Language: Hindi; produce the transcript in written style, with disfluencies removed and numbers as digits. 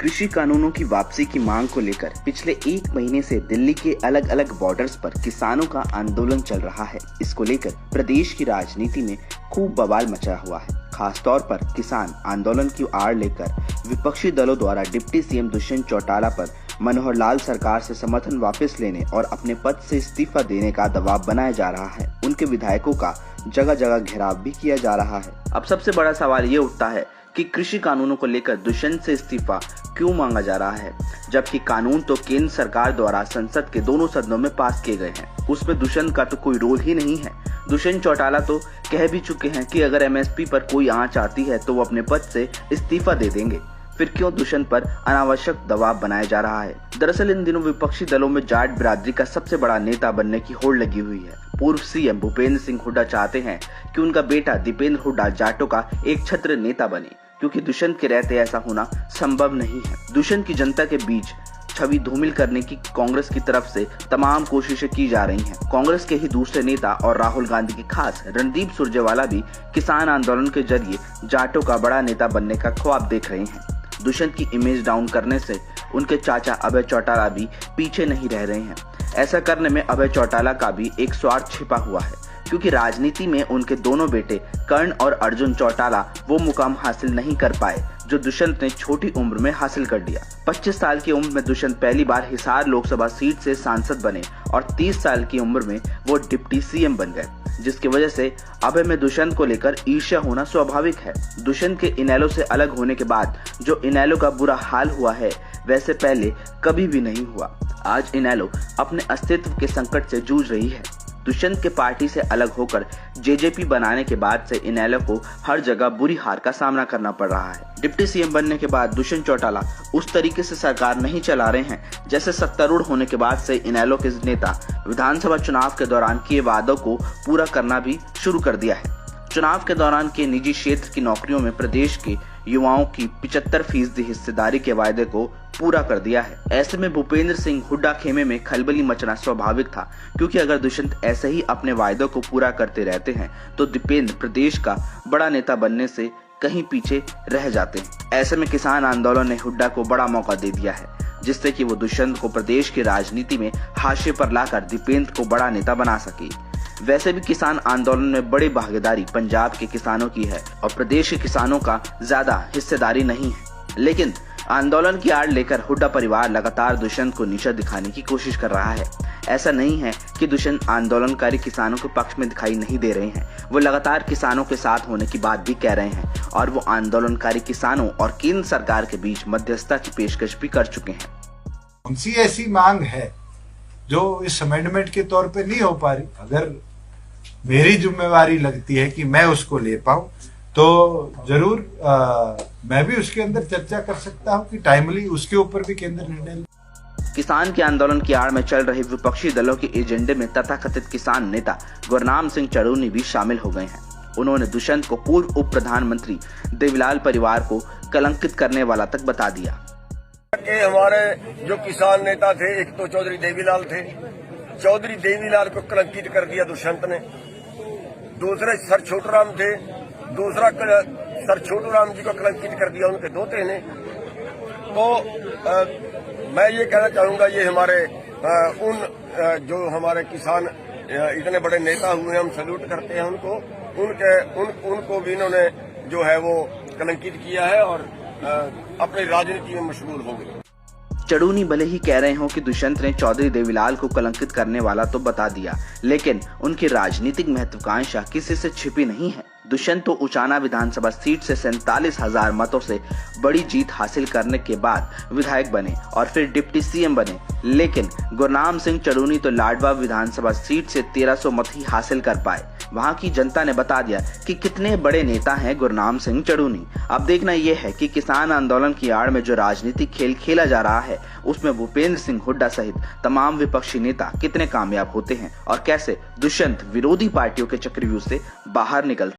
कृषि कानूनों की वापसी की मांग को लेकर पिछले एक महीने से दिल्ली के अलग अलग बॉर्डर्स पर किसानों का आंदोलन चल रहा है। इसको लेकर प्रदेश की राजनीति में खूब बवाल मचा हुआ है। खास तौर पर किसान आंदोलन की आड़ लेकर विपक्षी दलों द्वारा डिप्टी सीएम दुष्यंत चौटाला पर मनोहर लाल सरकार से समर्थन वापस लेने और अपने पद से इस्तीफा देने का दबाव बनाया जा रहा है। उनके विधायकों का जगह जगह घेराव भी किया जा रहा है। अब सबसे बड़ा सवाल ये उठता है कि कृषि कानूनों को लेकर दुष्यंत से इस्तीफा क्यों मांगा जा रहा है, जबकि कानून तो केंद्र सरकार द्वारा संसद के दोनों सदनों में पास किए गए हैं। उसमें दुष्यंत का तो कोई रोल ही नहीं है। दुष्यंत चौटाला तो कह भी चुके हैं कि अगर एमएसपी पर कोई आंच आती है तो वो अपने पद से इस्तीफा दे देंगे। फिर क्यों दुष्यंत पर अनावश्यक दबाव बनाया जा रहा है? दरअसल इन दिनों विपक्षी दलों में जाट बिरादरी का सबसे बड़ा नेता बनने की होड़ लगी हुई है। पूर्व सीएम भूपेंद्र सिंह हुड्डा चाहते हैं कि उनका बेटा दीपेंद्र हुड्डा जाटों का एक छत्र नेता बने, क्योंकि दुष्यंत के रहते ऐसा होना संभव नहीं है। दुष्यंत की जनता के बीच छवि धूमिल करने की कांग्रेस की तरफ से तमाम कोशिशें की जा रही हैं। कांग्रेस के ही दूसरे नेता और राहुल गांधी के खास रणदीप सुरजेवाला भी किसान आंदोलन के जरिए जाटों का बड़ा नेता बनने का ख्वाब देख रहे हैं। दुष्यंत की इमेज डाउन करने से उनके चाचा अभय चौटाला भी पीछे नहीं रह रहे हैं। ऐसा करने में अभय चौटाला का भी एक स्वार्थ छिपा हुआ है, क्योंकि राजनीति में उनके दोनों बेटे कर्ण और अर्जुन चौटाला वो मुकाम हासिल नहीं कर पाए जो दुष्यंत ने छोटी उम्र में हासिल कर लिया। 25 साल की उम्र में दुष्यंत पहली बार हिसार लोकसभा सीट से सांसद बने और 30 साल की उम्र में वो डिप्टी सीएम बन गए, जिसकी वजह से अभय में दुष्यंत को लेकर ईर्ष्या होना स्वाभाविक है। दुष्यंत के इनेलो से अलग होने के बाद जो इनेलो का बुरा हाल हुआ है वैसे पहले कभी भी नहीं हुआ। आज इनेलो अपने अस्तित्व के संकट से जूझ रही है। दुष्यंत के पार्टी से अलग होकर जेजेपी बनाने के बाद से इनेलो को हर जगह बुरी हार का सामना करना पड़ रहा है। डिप्टी सीएम बनने के बाद दुष्यंत चौटाला उस तरीके से सरकार नहीं चला रहे हैं जैसे सत्तारूढ़ होने के बाद से इनेलो के नेता विधानसभा चुनाव के दौरान किए वादों को पूरा करना भी शुरू कर दिया है। चुनाव के दौरान के निजी क्षेत्र की नौकरियों में प्रदेश के युवाओं की 75% हिस्सेदारी के वायदे को पूरा कर दिया है। ऐसे में भूपेंद्र सिंह हुड्डा खेमे में खलबली मचना स्वाभाविक था, क्योंकि अगर दुष्यंत ऐसे ही अपने वायदों को पूरा करते रहते हैं तो दीपेंद्र प्रदेश का बड़ा नेता बनने से कहीं पीछे रह जाते हैं। ऐसे में किसान आंदोलन ने हुड्डा को बड़ा मौका दे दिया है, जिससे कि वो दुष्यंत को प्रदेश की राजनीति में हाशिए पर लाकर दीपेंद्र को बड़ा नेता बना सके। वैसे भी किसान आंदोलन में बड़ी भागीदारी पंजाब के किसानों की है और प्रदेश के किसानों का ज्यादा हिस्सेदारी नहीं है, लेकिन आंदोलन की आड़ लेकर हुड्डा परिवार लगातार दुष्यंत को नीचा दिखाने की कोशिश कर रहा है। ऐसा नहीं है कि दुष्यंत आंदोलनकारी किसानों के पक्ष में दिखाई नहीं दे रहे हैं, वो लगातार किसानों के साथ होने की बात भी कह रहे हैं और वो आंदोलनकारी किसानों और केंद्र सरकार के बीच मध्यस्थता की पेशकश भी कर चुके हैं। उनसी ऐसी मांग है जो इस अमेंडमेंट के तौर पे नहीं हो पा रही। अगर मेरी जिम्मेवारी लगती है कि मैं उसको ले पाऊं तो जरूर मैं भी उसके अंदर चर्चा कर सकता हूं कि टाइमली उसके ऊपर भी केंद्र निर्णय। किसान के आंदोलन की आड़ में चल रहे विपक्षी दलों के एजेंडे में तथाकथित किसान नेता गुरनाम सिंह चड़ूनी भी शामिल हो गए हैं। उन्होंने दुष्यंत को पूर्व उप प्रधानमंत्री देवीलाल परिवार को कलंकित करने वाला तक बता दिया। हमारे जो किसान नेता थे, एक तो चौधरी देवीलाल थे, चौधरी देवीलाल को कलंकित कर दिया दुष्यंत ने। दूसरे सर छोटूराम थे, दूसरा सर छोटूराम जी को कलंकित कर दिया उनके दोते ने। तो मैं ये कहना चाहूंगा, ये हमारे जो हमारे किसान इतने बड़े नेता हुए, हम सैल्यूट करते हैं उनको। उनको भी इन्होंने जो है वो कलंकित किया है और अपनी राजनीति में मशगूल हो गए। चड़ूनी भले ही कह रहे हो कि दुष्यंत ने चौधरी देवीलाल को कलंकित करने वाला तो बता दिया, लेकिन उनकी राजनीतिक महत्वाकांक्षा किसी से छिपी नहीं है। दुष्यंत तो उचाना विधानसभा सीट से 47,000 मतों से बड़ी जीत हासिल करने के बाद विधायक बने और फिर डिप्टी सीएम बने, लेकिन गुरनाम सिंह चड़ूनी तो लाडवा विधानसभा सीट से 1300 मत ही हासिल कर पाए। वहां की जनता ने बता दिया कि कितने बड़े नेता हैं गुरनाम सिंह चड़ूनी। अब देखना यह है कि किसान आंदोलन की आड़ में जो राजनीतिक खेल खेला जा रहा है उसमें भूपेंद्र सिंह हुड्डा सहित तमाम विपक्षी नेता कितने कामयाब होते हैं और कैसे दुष्यंत विरोधी पार्टियों के चक्रव्यूह से बाहर निकलते